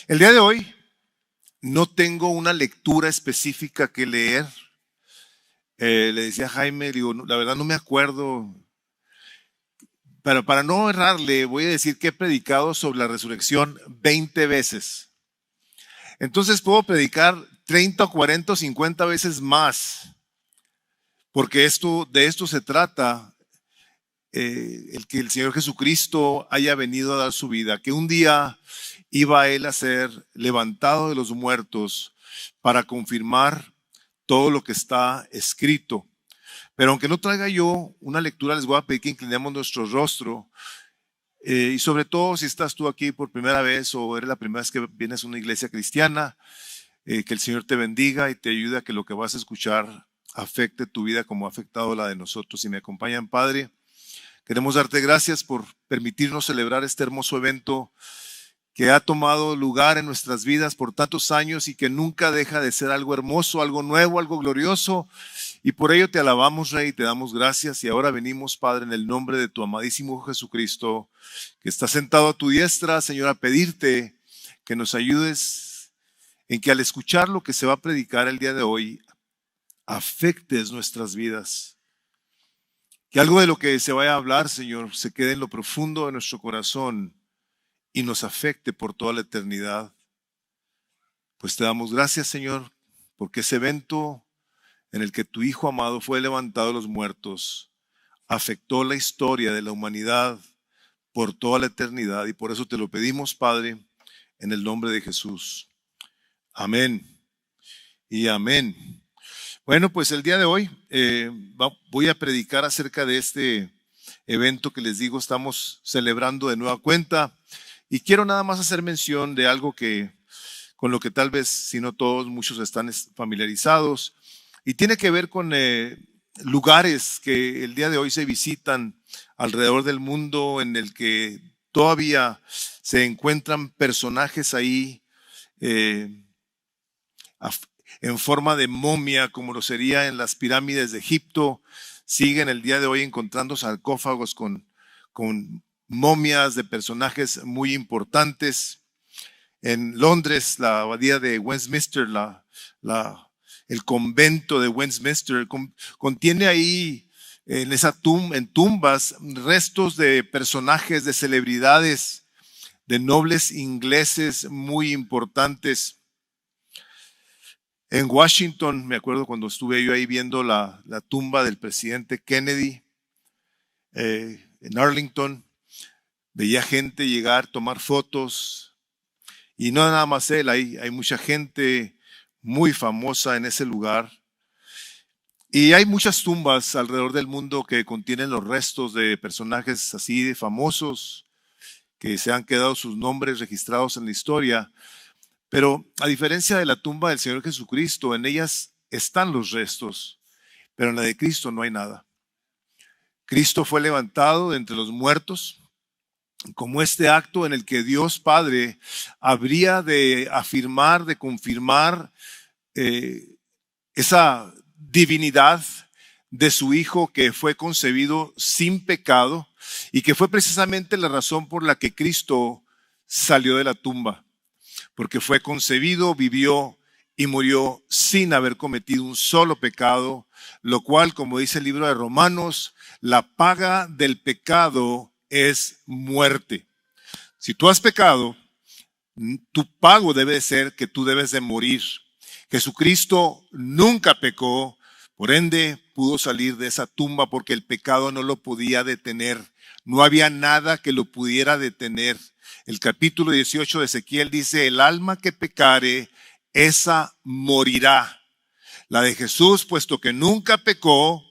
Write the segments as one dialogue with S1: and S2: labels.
S1: El día de hoy no tengo una lectura específica que leer. Le decía a Jaime, digo, la verdad no me acuerdo, pero para no errarle voy a decir que he predicado sobre la resurrección 20 veces. Entonces puedo predicar 30, 40 o 50 veces más, porque de esto se trata, el que el Señor Jesucristo haya venido a dar su vida, que un día iba Él a ser levantado de los muertos para confirmar todo lo que está escrito. Pero aunque no traiga yo una lectura, les voy a pedir que inclinemos nuestro rostro. Y sobre todo si estás tú aquí por primera vez o eres la primera vez que vienes a una iglesia cristiana, que el Señor te bendiga y te ayude a que lo que vas a escuchar afecte tu vida como ha afectado la de nosotros. Si me acompañan, Padre, queremos darte gracias por permitirnos celebrar este hermoso evento que ha tomado lugar en nuestras vidas por tantos años y que nunca deja de ser algo hermoso, algo nuevo, algo glorioso. Y por ello te alabamos, Rey, y te damos gracias. Y ahora venimos, Padre, en el nombre de tu amadísimo Jesucristo, que está sentado a tu diestra, Señor, a pedirte que nos ayudes en que al escuchar lo que se va a predicar el día de hoy, afectes nuestras vidas. Que algo de lo que se vaya a hablar, Señor, se quede en lo profundo de nuestro corazón y nos afecte por toda la eternidad. Pues te damos gracias, Señor, porque ese evento en el que tu Hijo amado fue levantado de los muertos afectó la historia de la humanidad por toda la eternidad, y por eso te lo pedimos, Padre, en el nombre de Jesús. Amén y amén. Bueno, pues el día de hoy voy a predicar acerca de este evento que les digo, estamos celebrando de nueva cuenta, y quiero nada más hacer mención de algo con lo que tal vez, si no todos, muchos están familiarizados, y tiene que ver con lugares que el día de hoy se visitan alrededor del mundo, en el que todavía se encuentran personajes ahí en forma de momia, como lo sería en las pirámides de Egipto. Siguen el día de hoy encontrando sarcófagos con momias de personajes muy importantes. En Londres, la abadía de Westminster, el convento de Westminster, contiene ahí en tumbas restos de personajes, de celebridades, de nobles ingleses muy importantes. En Washington, me acuerdo cuando estuve yo ahí viendo la tumba del presidente Kennedy, en Arlington, veía gente llegar, tomar fotos, y no nada más él, hay mucha gente muy famosa en ese lugar. Y hay muchas tumbas alrededor del mundo que contienen los restos de personajes así de famosos, que se han quedado sus nombres registrados en la historia. Pero a diferencia de la tumba del Señor Jesucristo, en ellas están los restos, pero en la de Cristo no hay nada. Cristo fue levantado de entre los muertos como este acto en el que Dios Padre habría de afirmar, de confirmar esa divinidad de su Hijo, que fue concebido sin pecado y que fue precisamente la razón por la que Cristo salió de la tumba, porque fue concebido, vivió y murió sin haber cometido un solo pecado, lo cual, como dice el libro de Romanos, la paga del pecado es muerte. Si tú has pecado, tu pago debe ser que tú debes de morir. Jesucristo nunca pecó, por ende pudo salir de esa tumba porque el pecado no lo podía detener. No había nada que lo pudiera detener. El capítulo 18 de Ezequiel dice: el alma que pecare, esa morirá. La de Jesús, puesto que nunca pecó,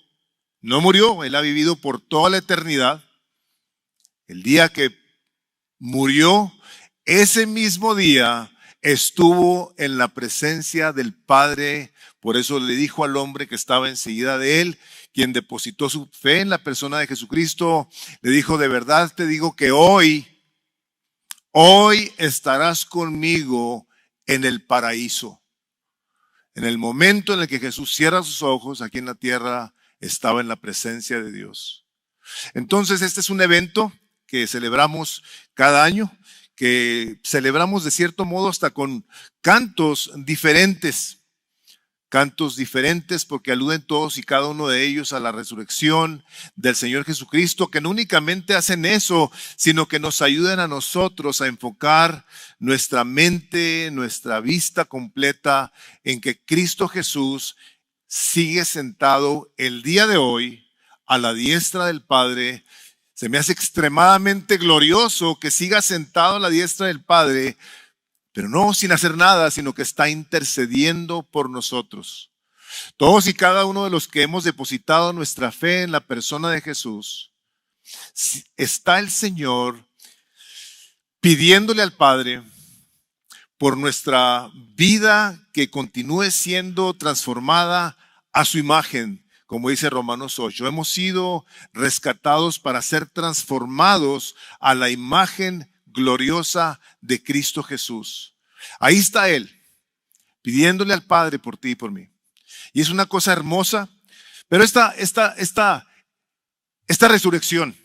S1: no murió. Él ha vivido por toda la eternidad. El día que murió, ese mismo día estuvo en la presencia del Padre. Por eso le dijo al hombre que estaba enseguida de él, quien depositó su fe en la persona de Jesucristo, le dijo: de verdad te digo que hoy estarás conmigo en el paraíso. En el momento en el que Jesús cierra sus ojos aquí en la tierra, estaba en la presencia de Dios. Entonces, este es un evento que celebramos cada año, que celebramos de cierto modo hasta con cantos diferentes porque aluden todos y cada uno de ellos a la resurrección del Señor Jesucristo, que no únicamente hacen eso, sino que nos ayudan a nosotros a enfocar nuestra mente, nuestra vista completa en que Cristo Jesús sigue sentado el día de hoy a la diestra del Padre. Se me hace extremadamente glorioso que siga sentado a la diestra del Padre, pero no sin hacer nada, sino que está intercediendo por nosotros. Todos y cada uno de los que hemos depositado nuestra fe en la persona de Jesús, está el Señor pidiéndole al Padre por nuestra vida que continúe siendo transformada a su imagen, como dice Romanos 8. Hemos sido rescatados para ser transformados a la imagen gloriosa de Cristo Jesús. Ahí está Él, pidiéndole al Padre por ti y por mí. Y es una cosa hermosa, pero esta resurrección,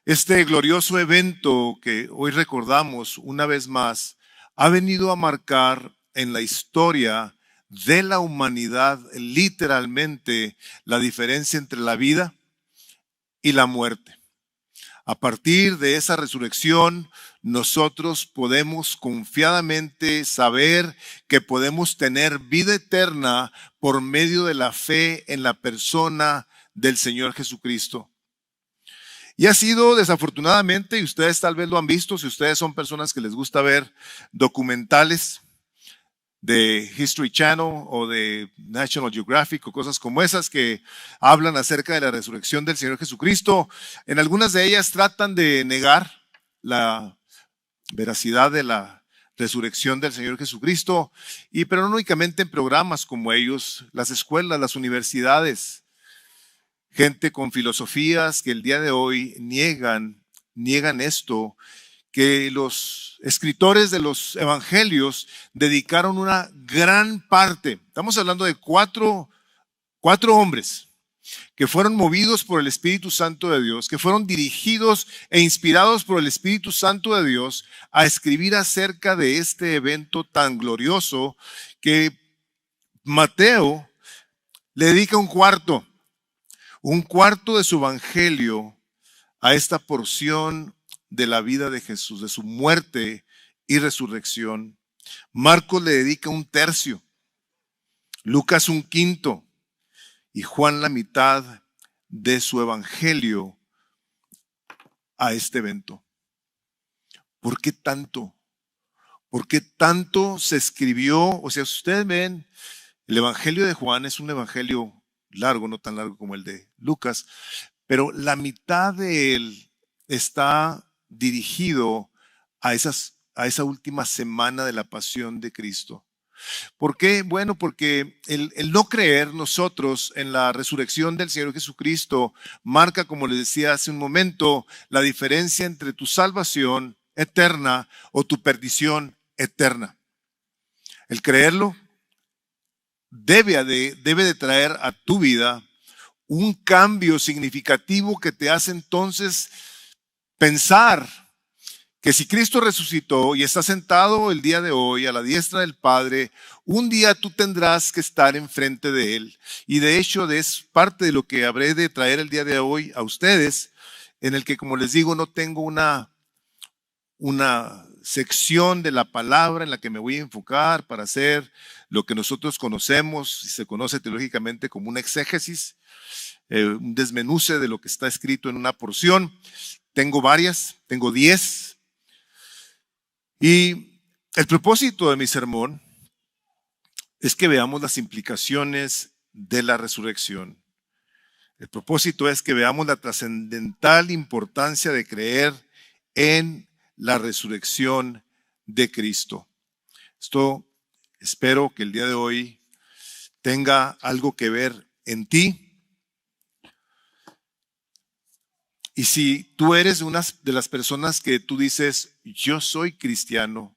S1: este glorioso evento que hoy recordamos una vez más, ha venido a marcar en la historia de la humanidad literalmente la diferencia entre la vida y la muerte. A partir de esa resurrección, nosotros podemos confiadamente saber que podemos tener vida eterna por medio de la fe en la persona del Señor Jesucristo. Y ha sido desafortunadamente, y ustedes tal vez lo han visto, si ustedes son personas que les gusta ver documentales de History Channel o de National Geographic o cosas como esas que hablan acerca de la resurrección del Señor Jesucristo. En algunas de ellas tratan de negar la veracidad de la resurrección del Señor Jesucristo, pero no únicamente en programas como ellos, las escuelas, las universidades, gente con filosofías que el día de hoy niegan esto, que los escritores de los evangelios dedicaron una gran parte. Estamos hablando de cuatro hombres que fueron movidos por el Espíritu Santo de Dios, que fueron dirigidos e inspirados por el Espíritu Santo de Dios a escribir acerca de este evento tan glorioso, que Mateo le dedica un cuarto de su evangelio a esta porción de la vida de Jesús, de su muerte y resurrección. Marcos le dedica un tercio, Lucas un quinto y Juan la mitad de su evangelio a este evento. ¿Por qué tanto? ¿Por qué tanto se escribió? O sea, si ustedes ven, el evangelio de Juan es un evangelio largo, no tan largo como el de Lucas, pero la mitad de él está dirigido a esa última semana de la pasión de Cristo. ¿Por qué? Bueno, porque el no creer nosotros en la resurrección del Señor Jesucristo marca, como les decía hace un momento, la diferencia entre tu salvación eterna o tu perdición eterna. El creerlo debe de traer a tu vida un cambio significativo que te hace entonces pensar que si Cristo resucitó y está sentado el día de hoy a la diestra del Padre, un día tú tendrás que estar enfrente de Él. Y de hecho es parte de lo que habré de traer el día de hoy a ustedes, en el que, como les digo, no tengo una sección de la palabra en la que me voy a enfocar para hacer lo que nosotros conocemos y se conoce teológicamente como un exégesis, un desmenuce de lo que está escrito en una porción. Tengo varias, tengo 10. Y el propósito de mi sermón es que veamos las implicaciones de la resurrección. El propósito es que veamos la trascendental importancia de creer en la resurrección de Cristo. Esto espero que el día de hoy tenga algo que ver en ti. Y si tú eres una de las personas que tú dices, yo soy cristiano,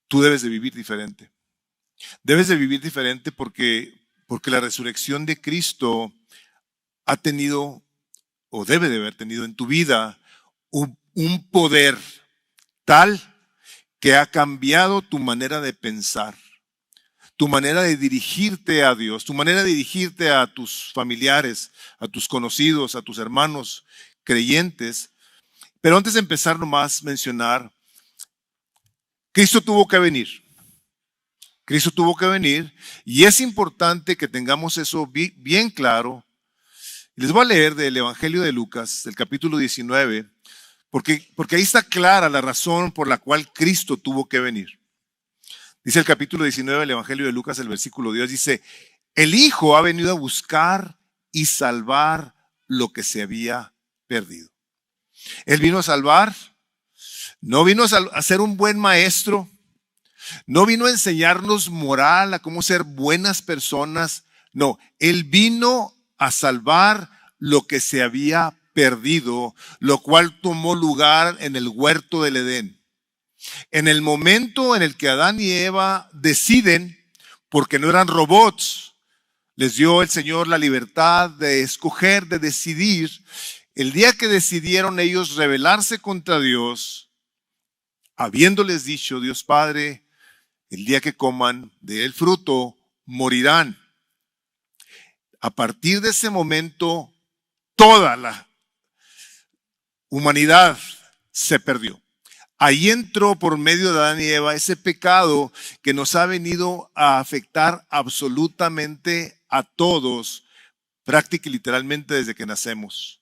S1: tú debes de vivir diferente. Debes de vivir diferente porque la resurrección de Cristo ha tenido, o debe de haber tenido en tu vida, un poder tal que ha cambiado tu manera de pensar, tu manera de dirigirte a Dios, tu manera de dirigirte a tus familiares, a tus conocidos, a tus hermanos creyentes. Pero antes de empezar nomás mencionar, Cristo tuvo que venir. Cristo tuvo que venir y es importante que tengamos eso bien claro. Les voy a leer del Evangelio de Lucas, del capítulo 19, porque ahí está clara la razón por la cual Cristo tuvo que venir. Dice el capítulo 19 del Evangelio de Lucas, el versículo 10, dice, el Hijo ha venido a buscar y salvar lo que se había perdido. Él vino a salvar, no vino a ser un buen maestro, no vino a enseñarnos moral, a cómo ser buenas personas. No, Él vino a salvar lo que se había perdido, lo cual tomó lugar en el huerto del Edén. En el momento en el que Adán y Eva deciden, porque no eran robots, les dio el Señor la libertad de escoger, de decidir. El día que decidieron ellos rebelarse contra Dios, habiéndoles dicho Dios Padre, el día que coman del fruto, morirán. A partir de ese momento, toda la humanidad se perdió. Ahí entró por medio de Adán y Eva ese pecado que nos ha venido a afectar absolutamente a todos, prácticamente y literalmente desde que nacemos.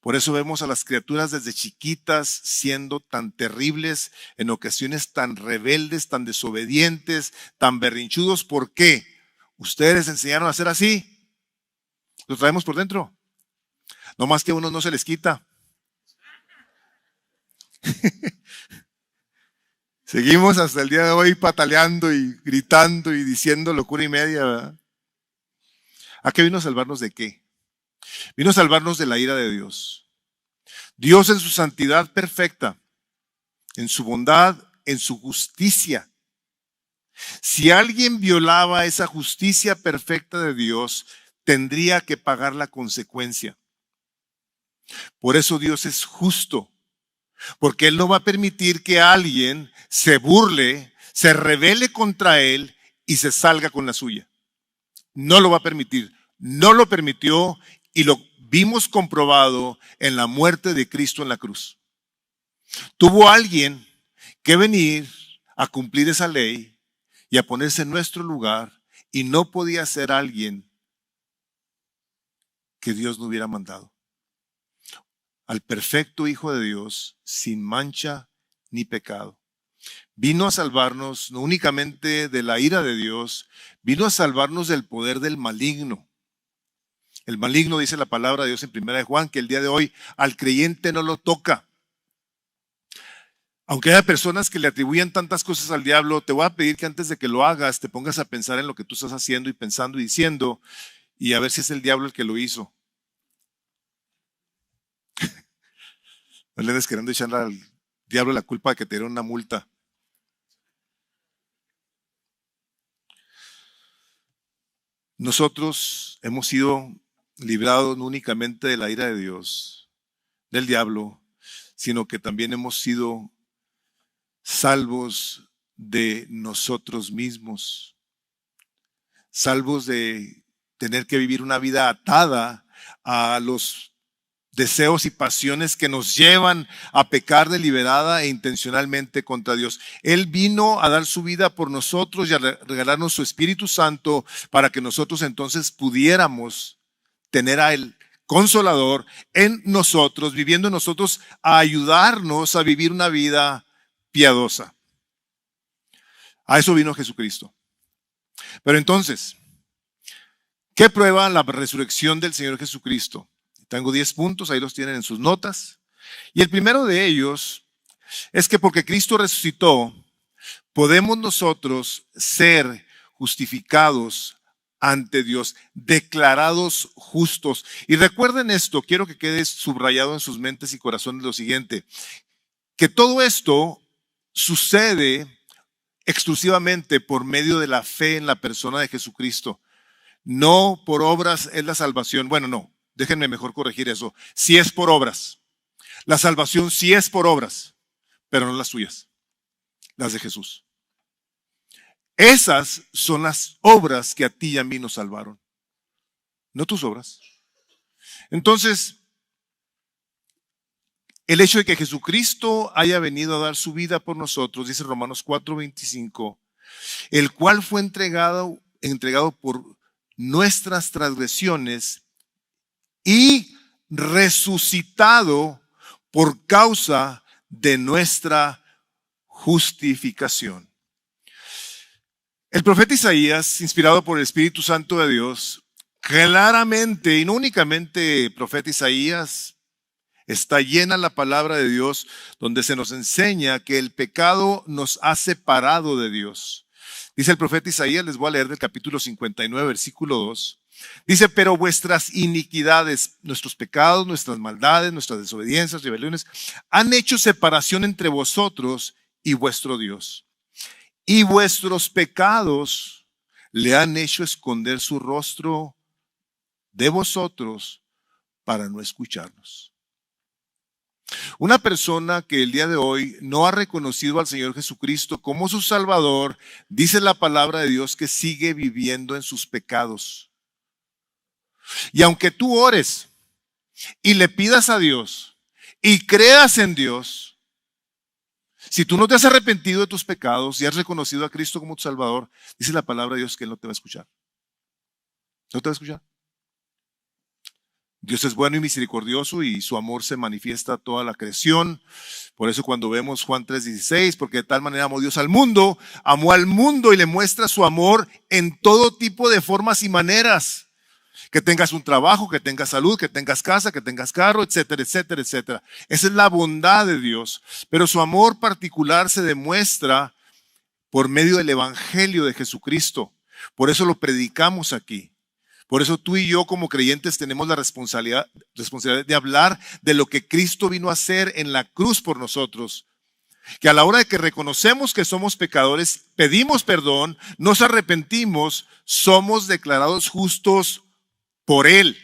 S1: Por eso vemos a las criaturas desde chiquitas siendo tan terribles, en ocasiones tan rebeldes, tan desobedientes, tan berrinchudos. ¿Por qué? ¿Ustedes les enseñaron a ser así? Lo traemos por dentro. No más que a unos no se les quita. Seguimos hasta el día de hoy pataleando y gritando y diciendo locura y media, ¿verdad? ¿A qué vino a salvarnos de qué? Vino a salvarnos de la ira de Dios. Dios en su santidad perfecta, en su bondad, en su justicia. Si alguien violaba esa justicia perfecta de Dios, tendría que pagar la consecuencia. Por eso Dios es justo, porque Él no va a permitir que alguien se burle, se rebele contra Él y se salga con la suya. No lo va a permitir. No lo permitió y lo vimos comprobado en la muerte de Cristo en la cruz. Tuvo alguien que venir a cumplir esa ley y a ponerse en nuestro lugar y no podía ser alguien que Dios no hubiera mandado. Al perfecto Hijo de Dios, sin mancha ni pecado. Vino a salvarnos no únicamente de la ira de Dios, vino a salvarnos del poder del maligno. El maligno, dice la palabra de Dios en 1 Juan, que el día de hoy al creyente no lo toca. Aunque haya personas que le atribuyen tantas cosas al diablo, te voy a pedir que antes de que lo hagas, te pongas a pensar en lo que tú estás haciendo y pensando y diciendo, y a ver si es el diablo el que lo hizo. No le andes queriendo echarle al diablo la culpa de que te dieron una multa. Nosotros hemos sido librados no únicamente de la ira de Dios, del diablo, sino que también hemos sido salvos de nosotros mismos, salvos de tener que vivir una vida atada a los deseos y pasiones que nos llevan a pecar deliberada e intencionalmente contra Dios. Él vino a dar su vida por nosotros y a regalarnos su Espíritu Santo para que nosotros entonces pudiéramos tener a Él Consolador en nosotros, viviendo en nosotros, a ayudarnos a vivir una vida piadosa. A eso vino Jesucristo. Pero entonces, ¿qué prueba la resurrección del Señor Jesucristo? Tengo 10 puntos, ahí los tienen en sus notas. Y el primero de ellos es que porque Cristo resucitó, podemos nosotros ser justificados ante Dios, declarados justos. Y recuerden esto, quiero que quede subrayado en sus mentes y corazones lo siguiente, que todo esto sucede exclusivamente por medio de la fe en la persona de Jesucristo. No por obras es la salvación. Bueno, no, déjenme mejor corregir eso. Sí es por obras. La salvación sí es por obras, pero no las tuyas, las de Jesús. Esas son las obras que a ti y a mí nos salvaron, no tus obras. Entonces, el hecho de que Jesucristo haya venido a dar su vida por nosotros, dice Romanos 4:25, el cual fue entregado por nuestras transgresiones y resucitado por causa de nuestra justificación. El profeta Isaías, inspirado por el Espíritu Santo de Dios, claramente, y no únicamente el profeta Isaías, está llena la palabra de Dios donde se nos enseña que el pecado nos ha separado de Dios. Dice el profeta Isaías, les voy a leer del capítulo 59, versículo 2. Dice, pero vuestras iniquidades, nuestros pecados, nuestras maldades, nuestras desobediencias, rebeliones, han hecho separación entre vosotros y vuestro Dios. Y vuestros pecados le han hecho esconder su rostro de vosotros para no escucharnos. Una persona que el día de hoy no ha reconocido al Señor Jesucristo como su Salvador, dice la palabra de Dios que sigue viviendo en sus pecados. Y aunque tú ores y le pidas a Dios y creas en Dios, si tú no te has arrepentido de tus pecados y has reconocido a Cristo como tu Salvador, dice la palabra de Dios que Él no te va a escuchar. No te va a escuchar. Dios es bueno y misericordioso y su amor se manifiesta a toda la creación. Por eso cuando vemos Juan 3:16, porque de tal manera amó Dios al mundo, amó al mundo y le muestra su amor en todo tipo de formas y maneras. Que tengas un trabajo, que tengas salud, que tengas casa, que tengas carro, etcétera, etcétera, etcétera. Esa es la bondad de Dios. Pero su amor particular se demuestra por medio del Evangelio de Jesucristo. Por eso lo predicamos aquí. Por eso tú y yo como creyentes tenemos la responsabilidad de hablar de lo que Cristo vino a hacer en la cruz por nosotros. Que a la hora de que reconocemos que somos pecadores, pedimos perdón, nos arrepentimos, somos declarados justos por Él.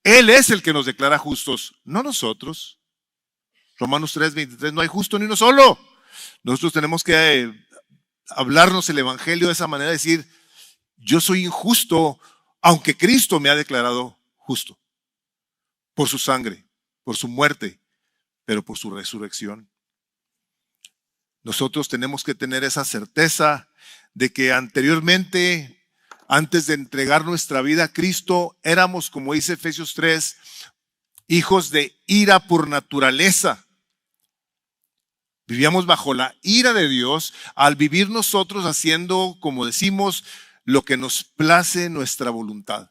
S1: Él es el que nos declara justos, no nosotros. Romanos 3:23, no hay justo ni uno solo. Nosotros tenemos que hablarnos el Evangelio de esa manera, decir, yo soy injusto, aunque Cristo me ha declarado justo. Por su sangre, por su muerte, pero por su resurrección. Nosotros tenemos que tener esa certeza de que anteriormente, antes de entregar nuestra vida a Cristo, éramos, como dice Efesios 3, hijos de ira por naturaleza. Vivíamos bajo la ira de Dios al vivir nosotros haciendo, como decimos, lo que nos place nuestra voluntad.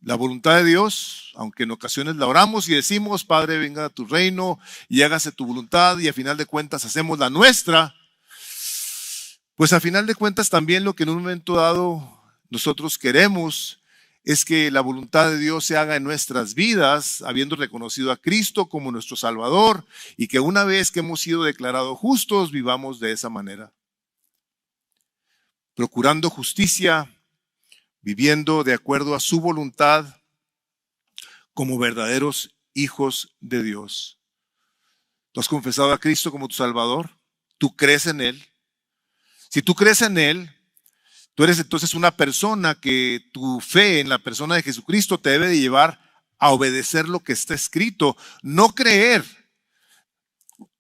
S1: La voluntad de Dios, aunque en ocasiones la oramos y decimos, Padre, venga a tu reino y hágase tu voluntad, y a final de cuentas hacemos la nuestra, pues a final de cuentas también lo que en un momento dado nosotros queremos es que la voluntad de Dios se haga en nuestras vidas, habiendo reconocido a Cristo como nuestro Salvador, y que una vez que hemos sido declarados justos, vivamos de esa manera. Procurando justicia, viviendo de acuerdo a su voluntad, como verdaderos hijos de Dios. ¿Tú has confesado a Cristo como tu Salvador? ¿Tú crees en Él? Si tú crees en Él, tú eres entonces una persona que tu fe en la persona de Jesucristo te debe de llevar a obedecer lo que está escrito, no creer.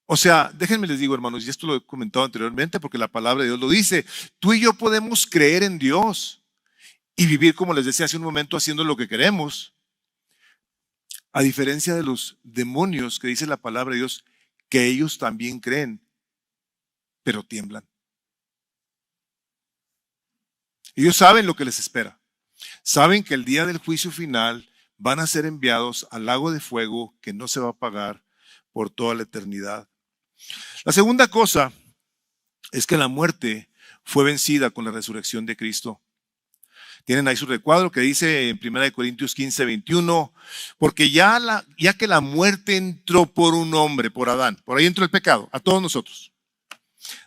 S1: O sea, déjenme les digo, hermanos, y esto lo he comentado anteriormente porque la palabra de Dios lo dice, tú y yo podemos creer en Dios y vivir, como les decía hace un momento, haciendo lo que queremos. A diferencia de los demonios que dice la palabra de Dios, que ellos también creen, pero tiemblan. Ellos saben lo que les espera. Saben que el día del juicio final van a ser enviados al lago de fuego que no se va a apagar por toda la eternidad. La segunda cosa es que la muerte fue vencida con la resurrección de Cristo. Tienen ahí su recuadro que dice en 1 Corintios 15:21, porque ya que la muerte entró por un hombre, por Adán, por ahí entró el pecado, a todos nosotros.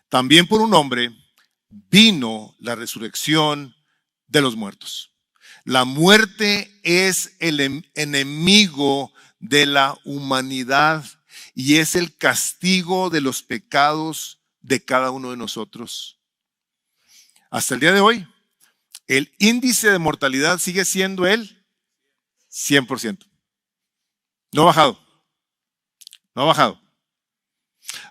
S1: También por un hombre vino la resurrección de los muertos. La muerte es el enemigo de la humanidad y es el castigo de los pecados de cada uno de nosotros. Hasta el día de hoy, el índice de mortalidad sigue siendo el 100%. No ha bajado. No ha bajado.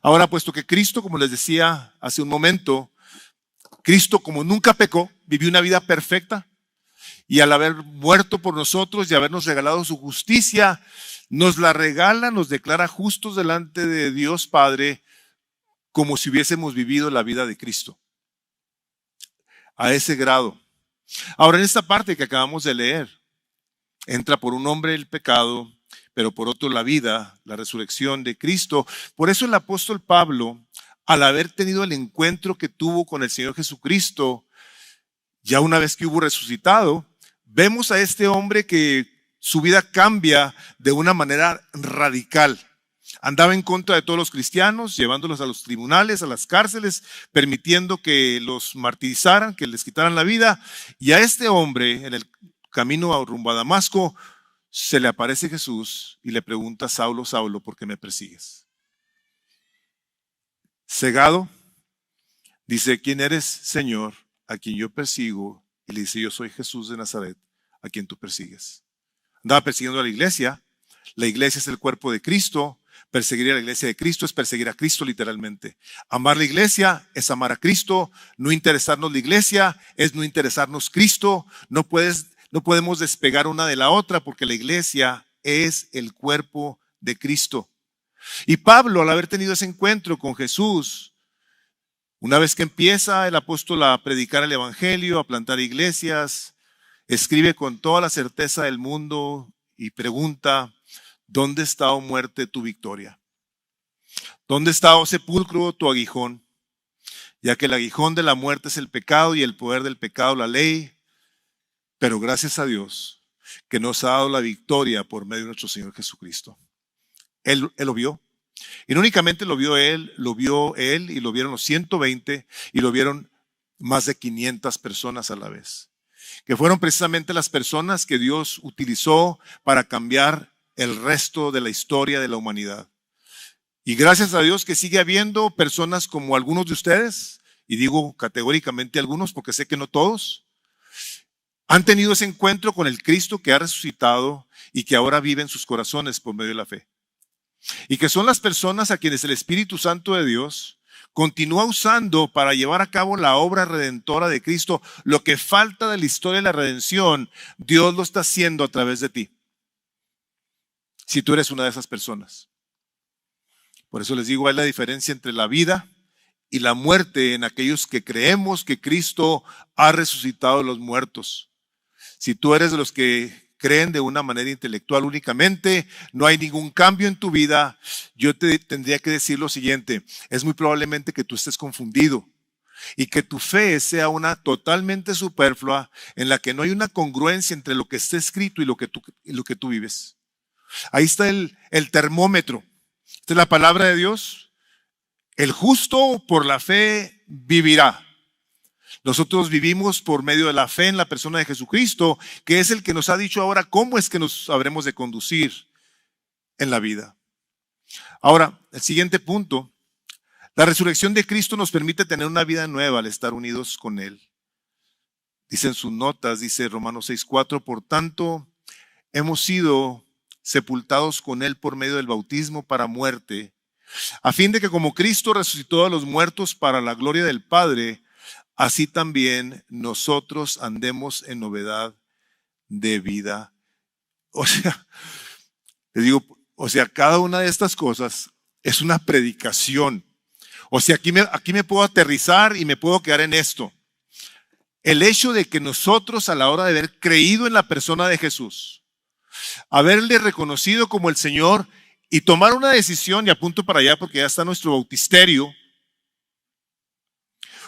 S1: Ahora, puesto que Cristo, como les decía hace un momento, Cristo como nunca pecó, vivió una vida perfecta y al haber muerto por nosotros y habernos regalado su justicia, nos la regala, nos declara justos delante de Dios Padre como si hubiésemos vivido la vida de Cristo. A ese grado. Ahora, en esta parte que acabamos de leer, entra por un hombre el pecado, pero por otro la vida, la resurrección de Cristo. Por eso el apóstol Pablo, al haber tenido el encuentro que tuvo con el Señor Jesucristo, ya una vez que hubo resucitado, vemos a este hombre que su vida cambia de una manera radical. Andaba en contra de todos los cristianos, llevándolos a los tribunales, a las cárceles, permitiendo que los martirizaran, que les quitaran la vida. Y a este hombre, en el camino rumbo a Damasco, se le aparece Jesús y le pregunta: Saulo, Saulo, ¿por qué me persigues? Cegado, dice: ¿quién eres, Señor, a quien yo persigo? Y le dice: yo soy Jesús de Nazaret, a quien tú persigues. Andaba persiguiendo a la iglesia. La iglesia es el cuerpo de Cristo. Perseguir a la iglesia de Cristo es perseguir a Cristo literalmente. Amar la iglesia es amar a Cristo. No interesarnos la iglesia es no interesarnos Cristo. No podemos despegar una de la otra porque la iglesia es el cuerpo de Cristo. Y Pablo, al haber tenido ese encuentro con Jesús, una vez que empieza el apóstol a predicar el evangelio, a plantar iglesias, escribe con toda la certeza del mundo y pregunta: ¿dónde está, oh muerte, tu victoria? ¿Dónde está, oh sepulcro, tu aguijón? Ya que el aguijón de la muerte es el pecado y el poder del pecado la ley. Pero gracias a Dios que nos ha dado la victoria por medio de nuestro Señor Jesucristo. Él lo vio. Y no únicamente lo vio él y lo vieron los 120 y lo vieron más de 500 personas a la vez. Que fueron precisamente las personas que Dios utilizó para cambiar el resto de la historia de la humanidad. Y gracias a Dios que sigue habiendo personas como algunos de ustedes, y digo categóricamente algunos porque sé que no todos, han tenido ese encuentro con el Cristo que ha resucitado y que ahora vive en sus corazones por medio de la fe. Y que son las personas a quienes el Espíritu Santo de Dios continúa usando para llevar a cabo la obra redentora de Cristo. Lo que falta de la historia de la redención, Dios lo está haciendo a través de ti. Si tú eres una de esas personas. Por eso les digo, hay la diferencia entre la vida y la muerte en aquellos que creemos que Cristo ha resucitado de los muertos. Si tú eres de los que creen de una manera intelectual únicamente, no hay ningún cambio en tu vida, yo te tendría que decir lo siguiente: es muy probablemente que tú estés confundido y que tu fe sea una totalmente superflua, en la que no hay una congruencia entre lo que está escrito y lo que tú vives. Ahí está el termómetro. Esta es la palabra de Dios. El justo por la fe vivirá. Nosotros vivimos por medio de la fe en la persona de Jesucristo, que es el que nos ha dicho ahora cómo es que nos habremos de conducir en la vida. Ahora, el siguiente punto: la resurrección de Cristo nos permite tener una vida nueva al estar unidos con Él. Dice en sus notas, dice Romanos 6:4, por tanto, hemos sido sepultados con Él por medio del bautismo para muerte, a fin de que como Cristo resucitó a los muertos para la gloria del Padre, así también nosotros andemos en novedad de vida. O sea, les digo, cada una de estas cosas es una predicación. O sea, aquí me puedo aterrizar y me puedo quedar en esto. El hecho de que nosotros, a la hora de haber creído en la persona de Jesús, haberle reconocido como el Señor y tomar una decisión, y apunto para allá porque ya está nuestro bautisterio.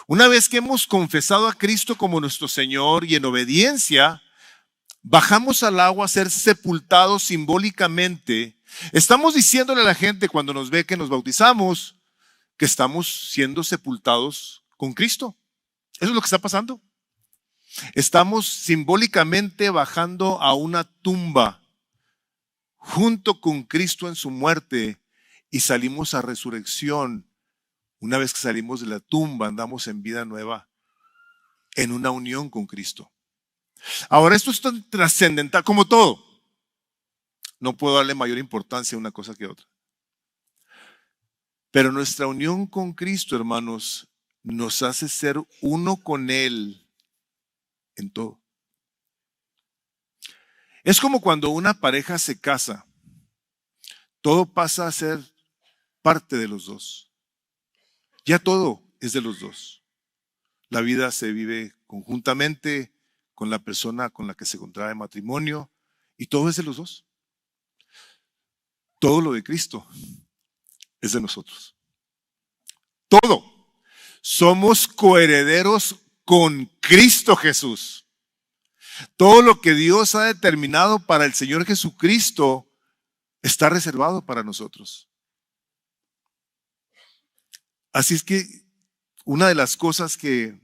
S1: Una vez que hemos confesado a Cristo como nuestro Señor y en obediencia bajamos al agua a ser sepultados simbólicamente, estamos diciéndole a la gente cuando nos ve que nos bautizamos que estamos siendo sepultados con Cristo. Eso es lo que está pasando. Estamos simbólicamente bajando a una tumba junto con Cristo en su muerte y salimos a resurrección. Una vez que salimos de la tumba, andamos en vida nueva, en una unión con Cristo. Ahora, esto es tan trascendental como todo. No puedo darle mayor importancia a una cosa que a otra. Pero nuestra unión con Cristo, hermanos, nos hace ser uno con Él en todo. Es como cuando una pareja se casa. Todo pasa a ser parte de los dos. Ya todo es de los dos. La vida se vive conjuntamente con la persona con la que se contrae matrimonio y todo es de los dos. Todo lo de Cristo es de nosotros. Todo. Somos coherederos con Cristo Jesús. Todo lo que Dios ha determinado para el Señor Jesucristo está reservado para nosotros. Así es que una de las cosas que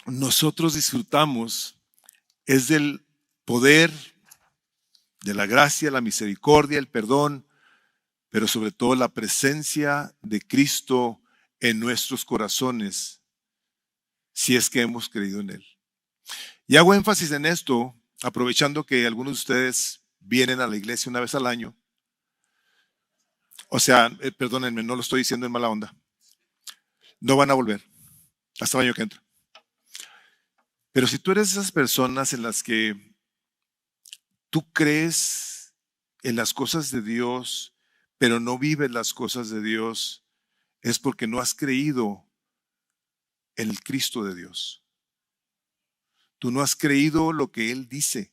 S1: nosotros disfrutamos es del poder, de la gracia, la misericordia, el perdón, pero sobre todo la presencia de Cristo en nuestros corazones, si es que hemos creído en Él. Y hago énfasis en esto, aprovechando que algunos de ustedes vienen a la iglesia una vez al año. O sea, perdónenme, no lo estoy diciendo en mala onda. No van a volver hasta el año que entra. Pero si tú eres de esas personas en las que tú crees en las cosas de Dios, pero no vives las cosas de Dios, es porque no has creído en el Cristo de Dios. Tú no has creído lo que Él dice,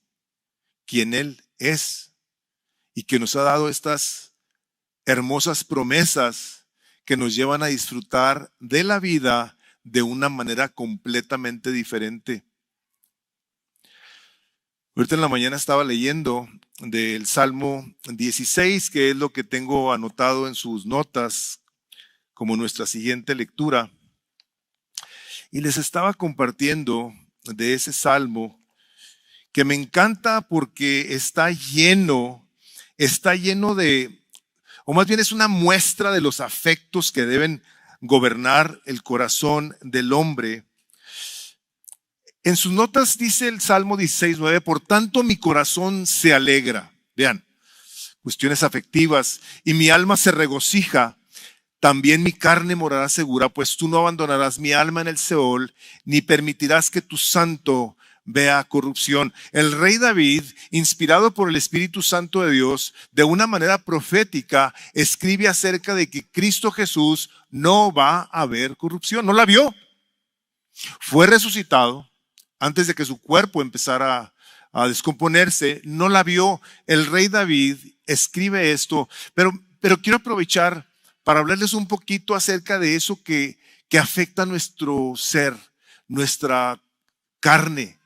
S1: quién Él es, y que nos ha dado estas hermosas promesas que nos llevan a disfrutar de la vida de una manera completamente diferente. Ahorita en la mañana estaba leyendo del Salmo 16, que es lo que tengo anotado en sus notas como nuestra siguiente lectura. Y les estaba compartiendo de ese salmo que me encanta porque está lleno de, o más bien es una muestra de los afectos que deben gobernar el corazón del hombre. En sus notas dice el Salmo 16:9, por tanto mi corazón se alegra. Vean, cuestiones afectivas, y mi alma se regocija. También mi carne morará segura, pues tú no abandonarás mi alma en el Seol, ni permitirás que tu santo vea corrupción. El rey David, inspirado por el Espíritu Santo de Dios, de una manera profética, escribe acerca de que Cristo Jesús no va a ver corrupción. No la vio. Fue resucitado antes de que su cuerpo empezara a descomponerse. No la vio. El rey David escribe esto, pero quiero aprovechar para hablarles un poquito acerca de eso que afecta a nuestro ser, nuestra carne.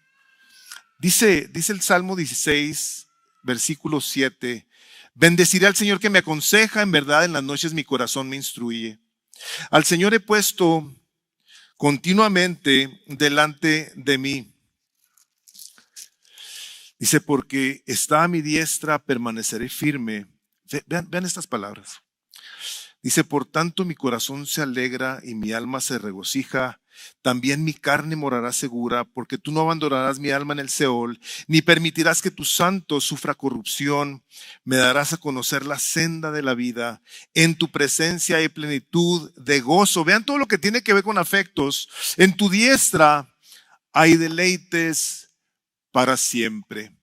S1: Dice el Salmo 16, versículo 7, bendeciré al Señor que me aconseja, en verdad en las noches mi corazón me instruye. Al Señor he puesto continuamente delante de mí. Dice, porque está a mi diestra, permaneceré firme. Vean estas palabras. Dice, por tanto mi corazón se alegra y mi alma se regocija. También mi carne morará segura, porque tú no abandonarás mi alma en el Seol, ni permitirás que tu santo sufra corrupción. Me darás a conocer la senda de la vida. En tu presencia hay plenitud de gozo. Vean todo lo que tiene que ver con afectos. En tu diestra hay deleites para siempre.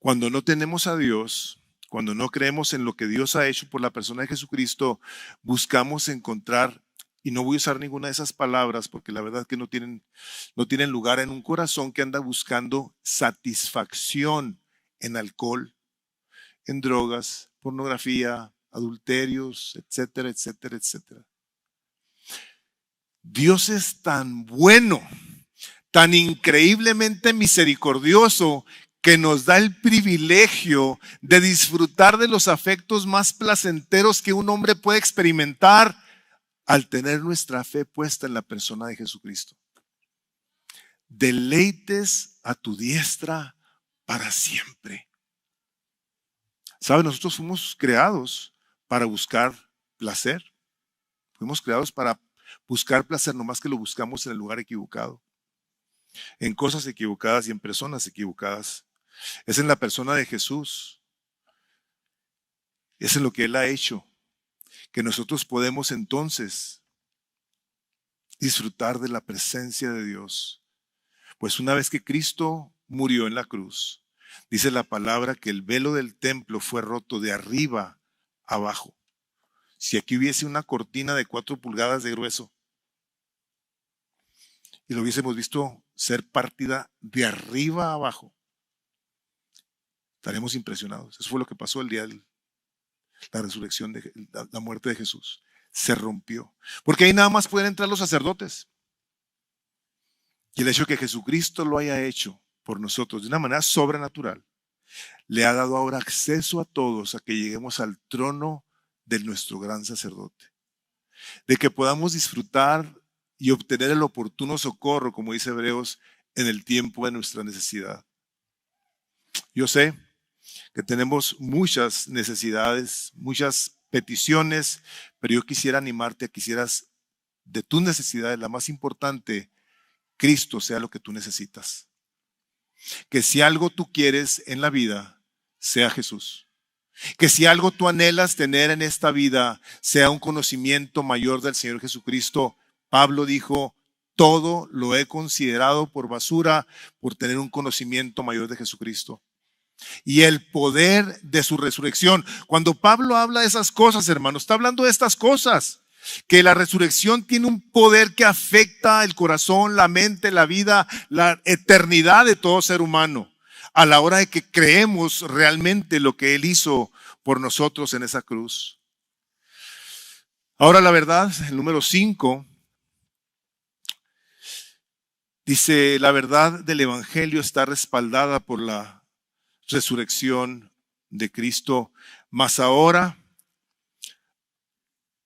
S1: Cuando no tenemos a Dios, cuando no creemos en lo que Dios ha hecho por la persona de Jesucristo, buscamos encontrar, y no voy a usar ninguna de esas palabras porque la verdad que no tienen lugar en un corazón que anda buscando satisfacción en alcohol, en drogas, pornografía, adulterios, etcétera, etcétera, etcétera. Dios es tan bueno, tan increíblemente misericordioso, que nos da el privilegio de disfrutar de los afectos más placenteros que un hombre puede experimentar al tener nuestra fe puesta en la persona de Jesucristo. Deleites a tu diestra para siempre. ¿Sabe? Nosotros fuimos creados para buscar placer. Fuimos creados para buscar placer, nomás que lo buscamos en el lugar equivocado, en cosas equivocadas y en personas equivocadas. Es en la persona de Jesús. Es en lo que Él ha hecho, que nosotros podemos entonces disfrutar de la presencia de Dios. Pues una vez que Cristo murió en la cruz, dice la palabra que el velo del templo fue roto de arriba abajo. Si aquí hubiese una cortina de 4 pulgadas de grueso y lo hubiésemos visto ser partida de arriba abajo, estaremos impresionados. Eso fue lo que pasó el día de la resurrección, de la muerte de Jesús. Se rompió. Porque ahí nada más pueden entrar los sacerdotes. Y el hecho de que Jesucristo lo haya hecho por nosotros de una manera sobrenatural, le ha dado ahora acceso a todos a que lleguemos al trono de nuestro gran sacerdote. De que podamos disfrutar y obtener el oportuno socorro, como dice Hebreos, en el tiempo de nuestra necesidad. Yo sé que tenemos muchas necesidades, muchas peticiones, pero yo quisiera animarte a que hicieras de tus necesidades la más importante, Cristo sea lo que tú necesitas. Que si algo tú quieres en la vida, sea Jesús. Que si algo tú anhelas tener en esta vida, sea un conocimiento mayor del Señor Jesucristo. Pablo dijo, todo lo he considerado por basura por tener un conocimiento mayor de Jesucristo. Y el poder de su resurrección. Cuando Pablo habla de esas cosas, hermanos, está hablando de estas cosas. Que la resurrección tiene un poder que afecta el corazón, la mente, la vida, la eternidad de todo ser humano. A la hora de que creemos realmente lo que Él hizo por nosotros en esa cruz. Ahora la verdad, el número 5, dice, la verdad del Evangelio está respaldada por la resurrección de Cristo. Mas ahora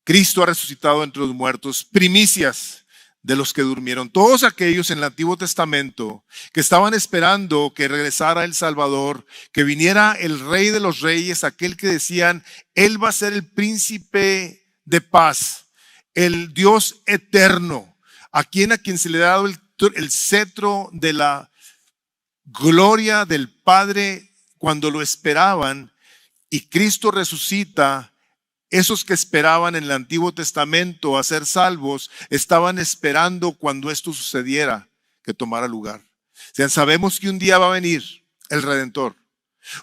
S1: Cristo ha resucitado entre los muertos, primicias de los que durmieron. Todos aquellos en el Antiguo Testamento que estaban esperando que regresara el Salvador, que viniera el Rey de los Reyes, aquel que decían, Él va a ser el príncipe de paz, el Dios eterno, a quien se le ha dado el cetro de la gloria del Padre cuando lo esperaban, y Cristo resucita. Esos que esperaban en el Antiguo Testamento a ser salvos, estaban esperando cuando esto sucediera, que tomara lugar. O sea, sabemos que un día va a venir el Redentor.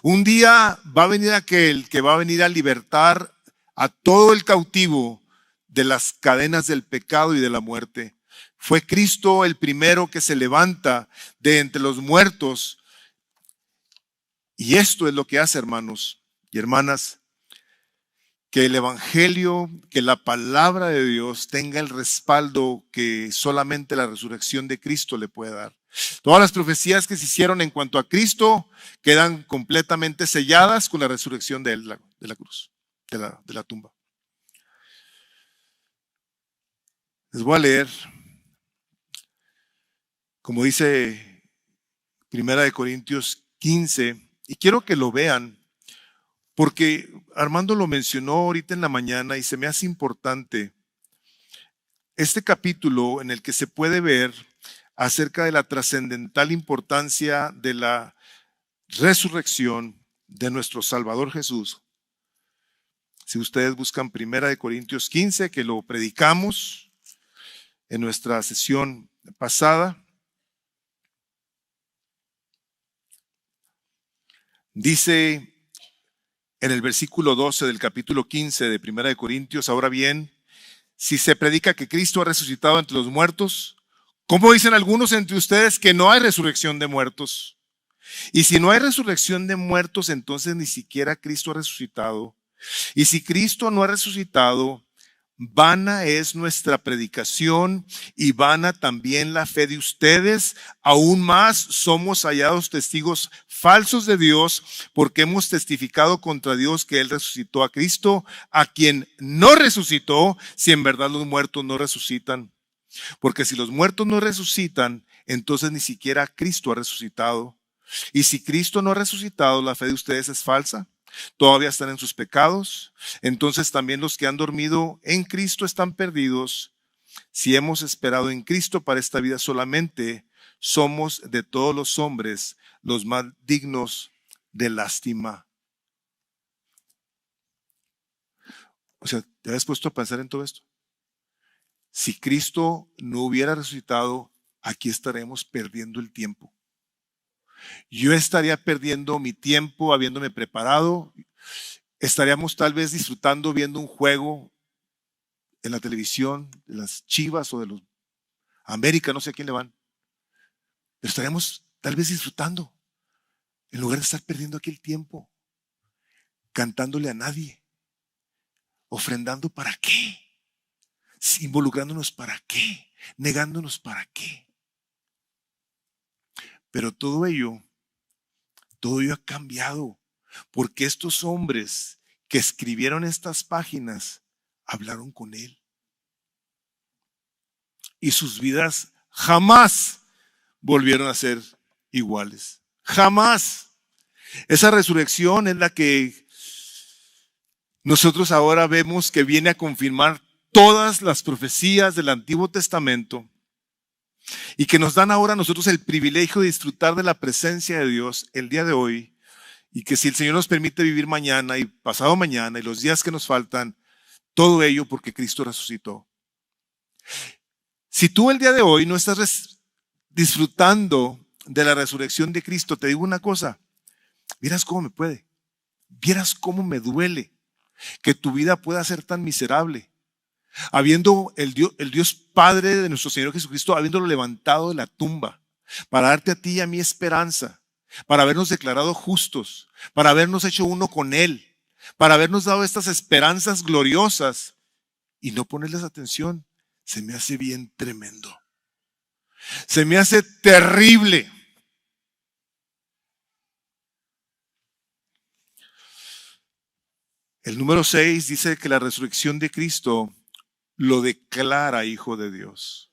S1: Un día va a venir aquel que va a venir a libertar a todo el cautivo de las cadenas del pecado y de la muerte. Fue Cristo el primero que se levanta de entre los muertos. Y esto es lo que hace, hermanos y hermanas, que el Evangelio, que la palabra de Dios tenga el respaldo que solamente la resurrección de Cristo le puede dar. Todas las profecías que se hicieron en cuanto a Cristo quedan completamente selladas con la resurrección de la cruz, de la tumba. Les voy a leer, como dice 1 Corintios 15, y quiero que lo vean, porque Armando lo mencionó ahorita en la mañana y se me hace importante este capítulo en el que se puede ver acerca de la trascendental importancia de la resurrección de nuestro Salvador Jesús. Si ustedes buscan 1 Corintios 15, que lo predicamos en nuestra sesión pasada, dice en el versículo 12 del capítulo 15 de 1 Corintios, ahora bien, si se predica que Cristo ha resucitado entre los muertos, ¿cómo dicen algunos entre ustedes que no hay resurrección de muertos? Y si no hay resurrección de muertos, entonces ni siquiera Cristo ha resucitado. Y si Cristo no ha resucitado, vana es nuestra predicación y vana también la fe de ustedes. Aún más somos hallados testigos falsos de Dios, porque hemos testificado contra Dios que Él resucitó a Cristo, a quien no resucitó, si en verdad los muertos no resucitan. Porque si los muertos no resucitan, entonces ni siquiera Cristo ha resucitado. Y si Cristo no ha resucitado, la fe de ustedes es falsa. Todavía están en sus pecados. Entonces también los que han dormido en Cristo están perdidos. Si hemos esperado en Cristo para esta vida solamente, somos de todos los hombres los más dignos de lástima. O sea, ¿te habías puesto a pensar en todo esto? Si Cristo no hubiera resucitado, aquí estaremos perdiendo el tiempo. Yo estaría perdiendo mi tiempo habiéndome preparado. Estaríamos tal vez disfrutando viendo un juego en la televisión, de las Chivas o de los América, no sé a quién le van. Pero estaríamos tal vez disfrutando en lugar de estar perdiendo aquí el tiempo, cantándole a nadie, ofrendando para qué, involucrándonos para qué, negándonos para qué. Pero todo ello ha cambiado, porque estos hombres que escribieron estas páginas hablaron con Él. Y sus vidas jamás volvieron a ser iguales. Jamás. Esa resurrección es la que nosotros ahora vemos que viene a confirmar todas las profecías del Antiguo Testamento y que nos dan ahora a nosotros el privilegio de disfrutar de la presencia de Dios el día de hoy, y que si el Señor nos permite vivir mañana y pasado mañana y los días que nos faltan, todo ello porque Cristo resucitó. Si tú el día de hoy no estás disfrutando de la resurrección de Cristo, te digo una cosa, vieras cómo me puede, vieras cómo me duele que tu vida pueda ser tan miserable, habiendo el Dios Padre de nuestro Señor Jesucristo, habiéndolo levantado de la tumba, para darte a ti y a mí esperanza, para habernos declarado justos, para habernos hecho uno con Él, para habernos dado estas esperanzas gloriosas, y no ponerles atención. Se me hace bien tremendo. Se me hace terrible. El número 6 dice que la resurrección de Cristo lo declara hijo de Dios.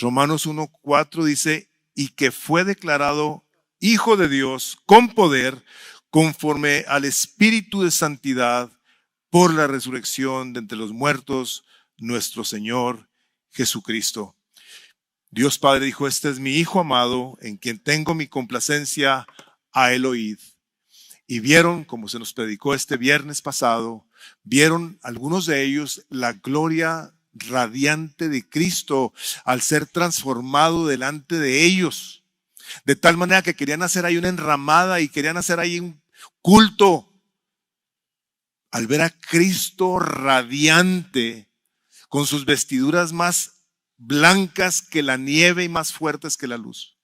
S1: Romanos 1:4 dice, y que fue declarado hijo de Dios con poder, conforme al Espíritu de santidad, por la resurrección de entre los muertos, nuestro Señor Jesucristo. Dios Padre dijo, este es mi Hijo amado, en quien tengo mi complacencia, a él oíd. Y vieron, como se nos predicó este viernes pasado, vieron algunos de ellos la gloria radiante de Cristo al ser transformado delante de ellos. De tal manera que querían hacer ahí una enramada y querían hacer ahí un culto. Al ver a Cristo radiante, con sus vestiduras más blancas que la nieve y más fuertes que la luz.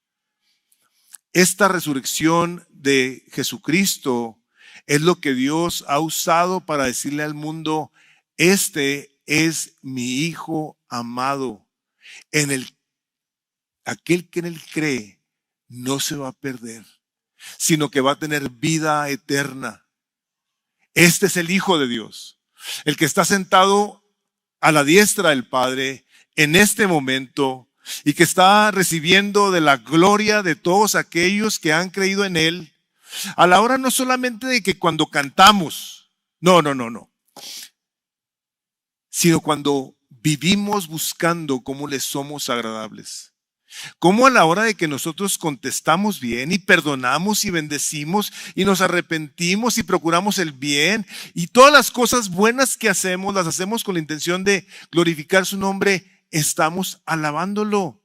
S1: Esta resurrección de Jesucristo es lo que Dios ha usado para decirle al mundo, este es mi Hijo amado, aquel que en él cree no se va a perder, sino que va a tener vida eterna. Este es el Hijo de Dios, el que está sentado a la diestra del Padre en este momento y que está recibiendo de la gloria de todos aquellos que han creído en Él, a la hora no solamente de que cuando cantamos, no, sino cuando vivimos buscando cómo les somos agradables. Cómo a la hora de que nosotros contestamos bien y perdonamos y bendecimos y nos arrepentimos y procuramos el bien y todas las cosas buenas que hacemos, las hacemos con la intención de glorificar su nombre, estamos alabándolo.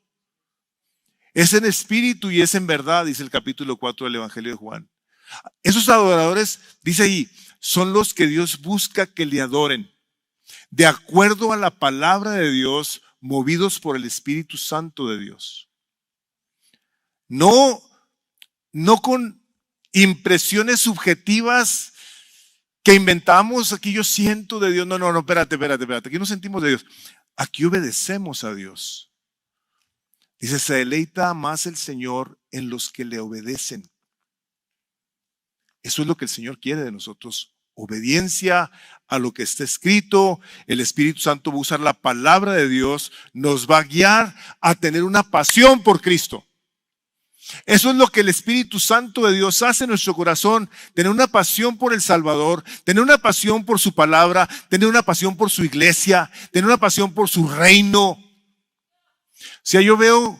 S1: Es en espíritu y es en verdad, dice el capítulo 4 del Evangelio de Juan. Esos adoradores, dice ahí, son los que Dios busca que le adoren, de acuerdo a la palabra de Dios, movidos por el Espíritu Santo de Dios. No con impresiones subjetivas que inventamos, aquí yo siento de Dios. No, espérate, aquí no sentimos de Dios. Aquí obedecemos a Dios. Dice, se deleita más el Señor en los que le obedecen. Eso es lo que el Señor quiere de nosotros. Obediencia a lo que está escrito. El Espíritu Santo va a usar la palabra de Dios, nos va a guiar a tener una pasión por Cristo. Eso es lo que el Espíritu Santo de Dios hace en nuestro corazón. Tener una pasión por el Salvador, tener una pasión por su palabra, tener una pasión por su iglesia, tener una pasión por su reino. O sea, yo veo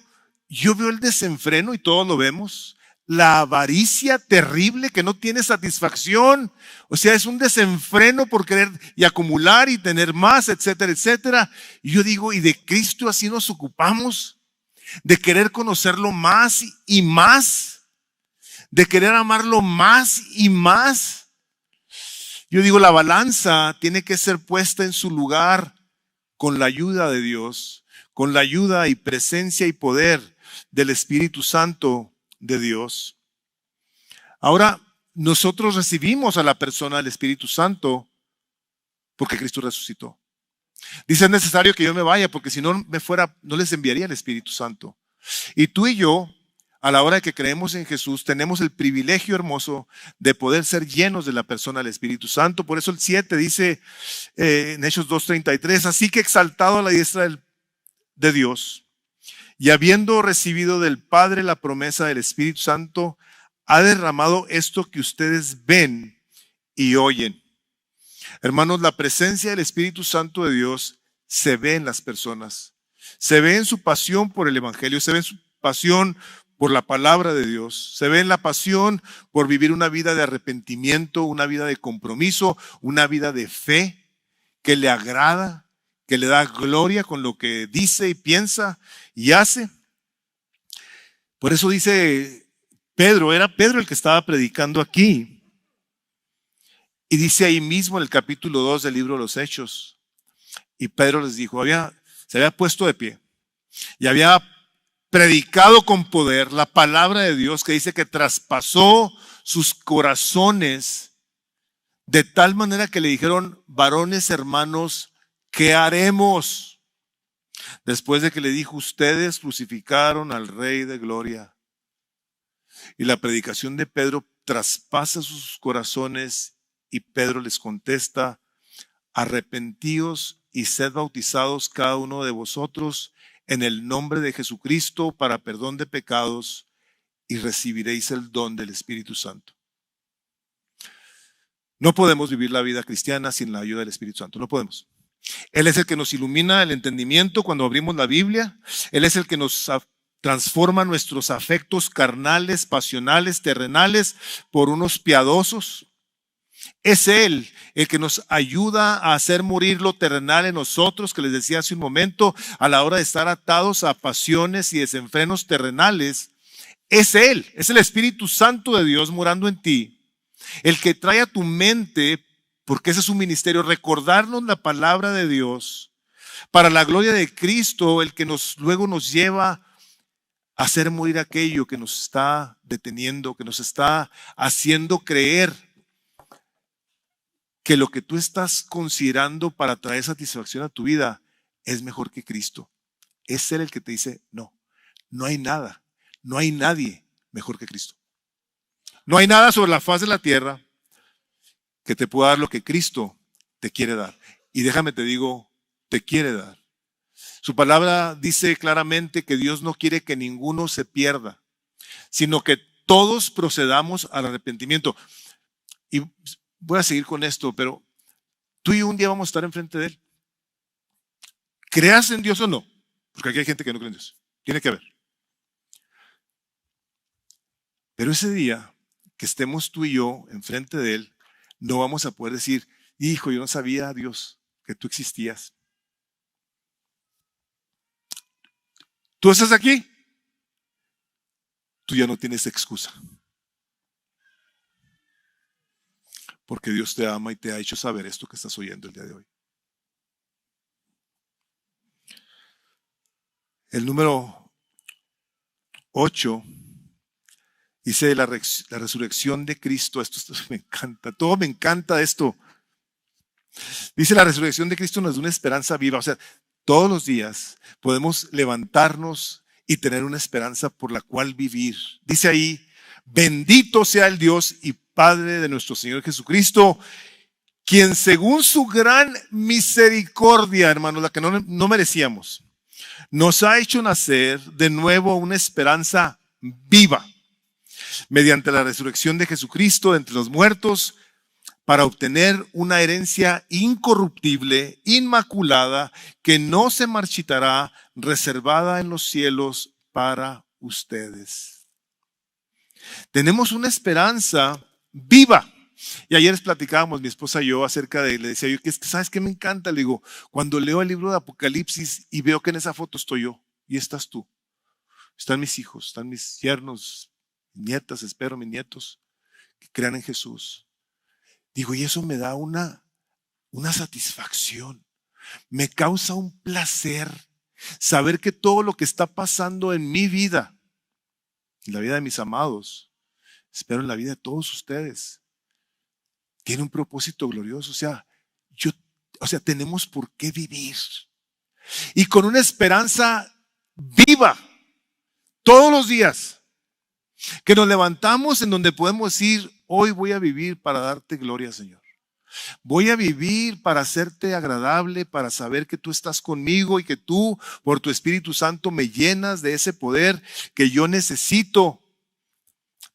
S1: el desenfreno y todos lo vemos. La avaricia terrible que no tiene satisfacción. O sea, es un desenfreno por querer y acumular y tener más, etcétera, etcétera. Y yo digo, ¿y de Cristo así nos ocupamos? De querer conocerlo más y más, de querer amarlo más y más. Yo digo, la balanza tiene que ser puesta en su lugar con la ayuda de Dios, con la ayuda y presencia y poder del Espíritu Santo de Dios. Ahora, nosotros recibimos a la persona del Espíritu Santo porque Cristo resucitó. Dice, es necesario que yo me vaya porque si no me fuera, no les enviaría el Espíritu Santo. Y tú y yo, a la hora que creemos en Jesús, tenemos el privilegio hermoso de poder ser llenos de la persona del Espíritu Santo. Por eso el 7 dice en Hechos 2:33, así que exaltado a la diestra de Dios y habiendo recibido del Padre la promesa del Espíritu Santo, ha derramado esto que ustedes ven y oyen. Hermanos, la presencia del Espíritu Santo de Dios se ve en las personas. Se ve en su pasión por el Evangelio, se ve en su pasión por la palabra de Dios, se ve en la pasión por vivir una vida de arrepentimiento, una vida de compromiso, una vida de fe que le agrada, que le da gloria con lo que dice y piensa y hace. Por eso dice Pedro, era Pedro el que estaba predicando aquí. Y dice ahí mismo en el capítulo 2 del libro de los Hechos, y Pedro les dijo, se había puesto de pie y había predicado con poder la palabra de Dios que dice que traspasó sus corazones de tal manera que le dijeron, varones hermanos, ¿qué haremos? Después de que le dijo, ustedes crucificaron al Rey de Gloria. Y la predicación de Pedro traspasa sus corazones. Y Pedro les contesta, arrepentíos y sed bautizados cada uno de vosotros en el nombre de Jesucristo para perdón de pecados y recibiréis el don del Espíritu Santo. No podemos vivir la vida cristiana sin la ayuda del Espíritu Santo, no podemos. Él es el que nos ilumina el entendimiento cuando abrimos la Biblia. Él es el que nos transforma nuestros afectos carnales, pasionales, terrenales por unos piadosos. Es Él el que nos ayuda a hacer morir lo terrenal en nosotros, que les decía hace un momento, a la hora de estar atados a pasiones y desenfrenos terrenales. Es Él, es el Espíritu Santo de Dios morando en ti, el que trae a tu mente, porque ese es su ministerio, recordarnos la palabra de Dios para la gloria de Cristo, el que luego nos lleva a hacer morir aquello que nos está deteniendo, que nos está haciendo creer que lo que tú estás considerando para traer satisfacción a tu vida es mejor que Cristo. Es Él el que te dice, no, no hay nada, no hay nadie mejor que Cristo. No hay nada sobre la faz de la tierra que te pueda dar lo que Cristo te quiere dar. Y déjame te digo, te quiere dar. Su palabra dice claramente que Dios no quiere que ninguno se pierda, sino que todos procedamos al arrepentimiento. Y voy a seguir con esto, pero tú y yo un día vamos a estar enfrente de Él. ¿Creas en Dios o no? Porque aquí hay gente que no cree en Dios. Tiene que haber. Pero ese día que estemos tú y yo enfrente de Él, no vamos a poder decir, hijo, yo no sabía, Dios, que tú existías. Tú estás aquí. Tú ya no tienes excusa. Porque Dios te ama y te ha hecho saber esto que estás oyendo el día de hoy. El número 8 dice la resurrección de Cristo. Esto me encanta, todo me encanta esto. Dice la resurrección de Cristo nos da una esperanza viva. O sea, todos los días podemos levantarnos y tener una esperanza por la cual vivir. Dice ahí, bendito sea el Dios y Padre de nuestro Señor Jesucristo, quien según su gran misericordia, hermanos, la que no merecíamos, nos ha hecho nacer de nuevo una esperanza viva, mediante la resurrección de Jesucristo de entre los muertos, para obtener una herencia incorruptible, inmaculada, que no se marchitará, reservada en los cielos para ustedes. Tenemos una esperanza viva. Y ayer les platicábamos, mi esposa y yo, acerca de, le decía yo, que ¿sabes qué me encanta? Le digo, cuando leo el libro de Apocalipsis y veo que en esa foto estoy yo y estás tú. Están mis hijos, están mis yernos, nietas, espero mis nietos, que crean en Jesús. Digo, y eso me da una satisfacción. Me causa un placer saber que todo lo que está pasando en mi vida, en la vida de mis amados, espero en la vida de todos ustedes, tiene un propósito glorioso. O sea, tenemos por qué vivir. Y con una esperanza viva, todos los días, que nos levantamos en donde podemos decir, hoy voy a vivir para darte gloria, Señor. Voy a vivir para hacerte agradable, para saber que tú estás conmigo y que tú, por tu Espíritu Santo, me llenas de ese poder que yo necesito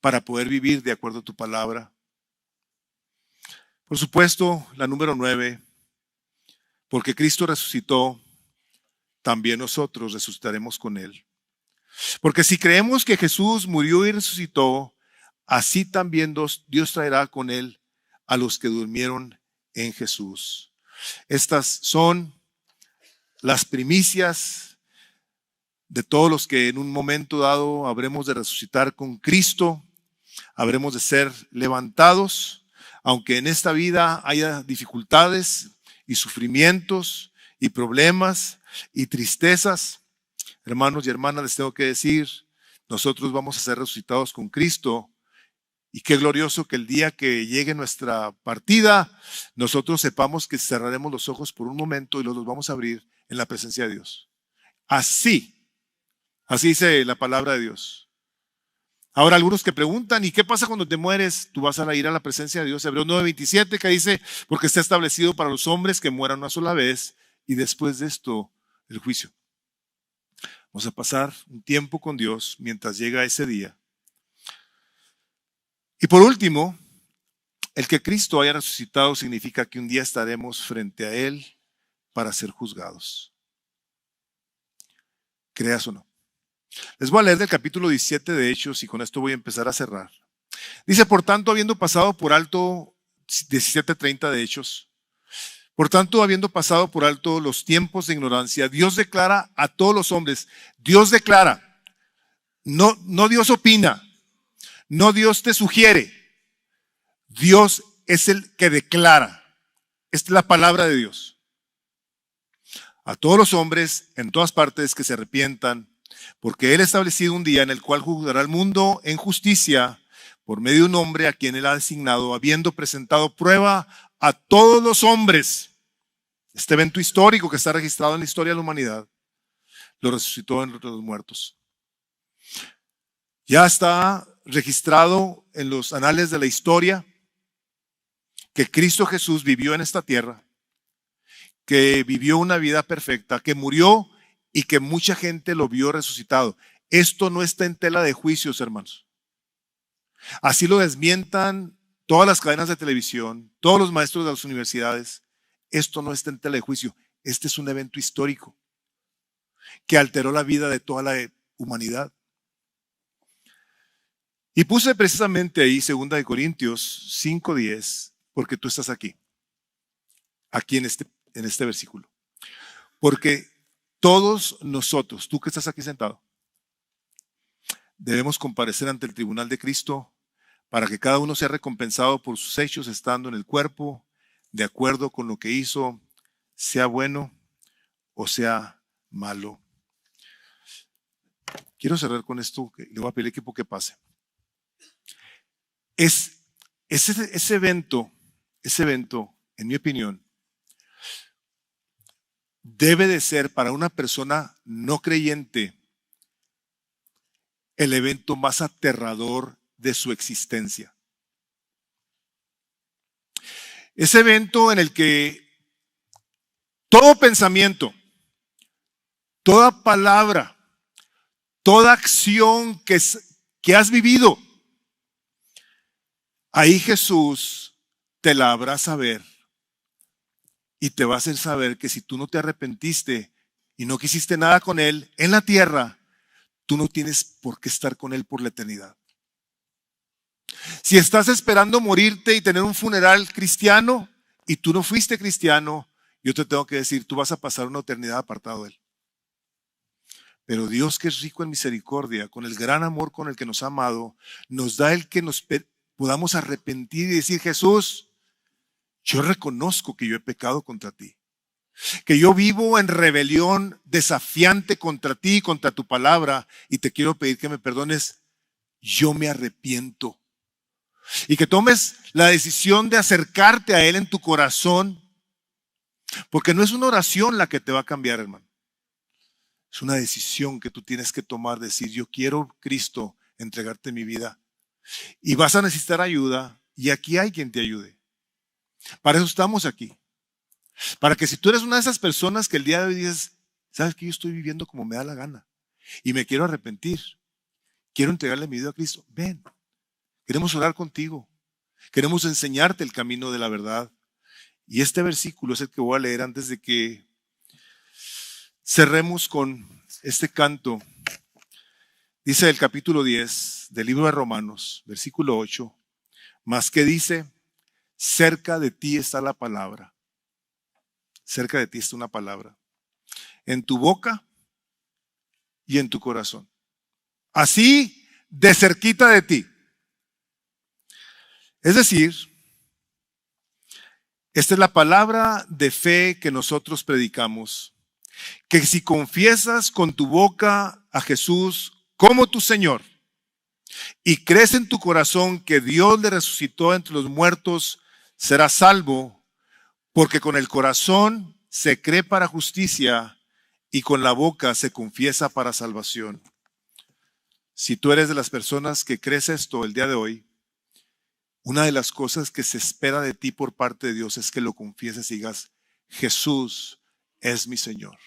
S1: para poder vivir de acuerdo a tu palabra. Por supuesto, la número 9, porque Cristo resucitó, también nosotros resucitaremos con Él. Porque si creemos que Jesús murió y resucitó, así también Dios traerá con Él a los que durmieron en Jesús. Estas son las primicias de todos los que en un momento dado habremos de resucitar con Cristo, habremos de ser levantados, aunque en esta vida haya dificultades y sufrimientos y problemas y tristezas. Hermanos y hermanas, les tengo que decir, nosotros vamos a ser resucitados con Cristo. Y qué glorioso que el día que llegue nuestra partida, nosotros sepamos que cerraremos los ojos por un momento y los vamos a abrir en la presencia de Dios. Así dice la palabra de Dios. Ahora algunos que preguntan, ¿y qué pasa cuando te mueres? Tú vas a ir a la presencia de Dios. Hebreos 9:27 que dice, porque está establecido para los hombres que mueran una sola vez y después de esto el juicio. Vamos a pasar un tiempo con Dios mientras llega ese día. Y por último, el que Cristo haya resucitado significa que un día estaremos frente a Él para ser juzgados. Creas o no. Les voy a leer del capítulo 17 de Hechos y con esto voy a empezar a cerrar. Dice, por tanto, habiendo pasado por alto, 17:30 de Hechos, por tanto, habiendo pasado por alto los tiempos de ignorancia, Dios declara a todos los hombres, Dios declara, no Dios opina, no Dios te sugiere, Dios es el que declara. Esta es la palabra de Dios. A todos los hombres en todas partes que se arrepientan, porque Él ha establecido un día en el cual juzgará al mundo en justicia por medio de un hombre a quien Él ha designado, habiendo presentado prueba a todos los hombres. Este evento histórico que está registrado en la historia de la humanidad, lo resucitó entre los muertos. Ya está registrado en los anales de la historia que Cristo Jesús vivió en esta tierra, que vivió una vida perfecta, que murió y que mucha gente lo vio resucitado. Esto no está en tela de juicios, hermanos. Así lo desmientan todas las cadenas de televisión, todos los maestros de las universidades. Esto no está en tela de juicio. Este es un evento histórico que alteró la vida de toda la humanidad. Y puse precisamente ahí 2 Corintios 5:10, porque tú estás aquí en este versículo. Porque todos nosotros, tú que estás aquí sentado, debemos comparecer ante el tribunal de Cristo para que cada uno sea recompensado por sus hechos estando en el cuerpo, de acuerdo con lo que hizo, sea bueno o sea malo. Quiero cerrar con esto, le voy a pedir al equipo que pase. Ese evento, en mi opinión, debe de ser para una persona no creyente el evento más aterrador de su existencia. Ese evento en el que todo pensamiento, toda palabra, toda acción que has vivido. Ahí Jesús te la hará saber y te va a hacer saber que si tú no te arrepentiste y no quisiste nada con Él en la tierra, tú no tienes por qué estar con Él por la eternidad. Si estás esperando morirte y tener un funeral cristiano y tú no fuiste cristiano, yo te tengo que decir, tú vas a pasar una eternidad apartado de Él. Pero Dios, que es rico en misericordia, con el gran amor con el que nos ha amado, nos da el que nos podamos arrepentir y decir, Jesús, yo reconozco que yo he pecado contra ti, que yo vivo en rebelión desafiante contra ti, contra tu palabra, y te quiero pedir que me perdones. Yo me arrepiento. Y que tomes la decisión de acercarte a Él en tu corazón, porque no es una oración la que te va a cambiar, hermano. Es una decisión que tú tienes que tomar, decir, yo quiero, Cristo, entregarte mi vida. Y vas a necesitar ayuda, y aquí hay quien te ayude. Para eso estamos aquí. Para que si tú eres una de esas personas que el día de hoy dices, sabes que yo estoy viviendo como me da la gana, y me quiero arrepentir, quiero entregarle mi vida a Cristo, ven, queremos orar contigo, queremos enseñarte el camino de la verdad. Y este versículo es el que voy a leer antes de que cerremos con este canto. Dice el capítulo 10 del libro de Romanos, versículo 8, más que dice, cerca de ti está la palabra. Cerca de ti está una palabra. En tu boca y en tu corazón. Así de cerquita de ti. Es decir, esta es la palabra de fe que nosotros predicamos. Que si confiesas con tu boca a Jesús como tu Señor y crees en tu corazón que Dios le resucitó entre los muertos, serás salvo, porque con el corazón se cree para justicia y con la boca se confiesa para salvación. Si tú eres de las personas que crees esto el día de hoy, una de las cosas que se espera de ti por parte de Dios es que lo confieses y digas, Jesús es mi Señor.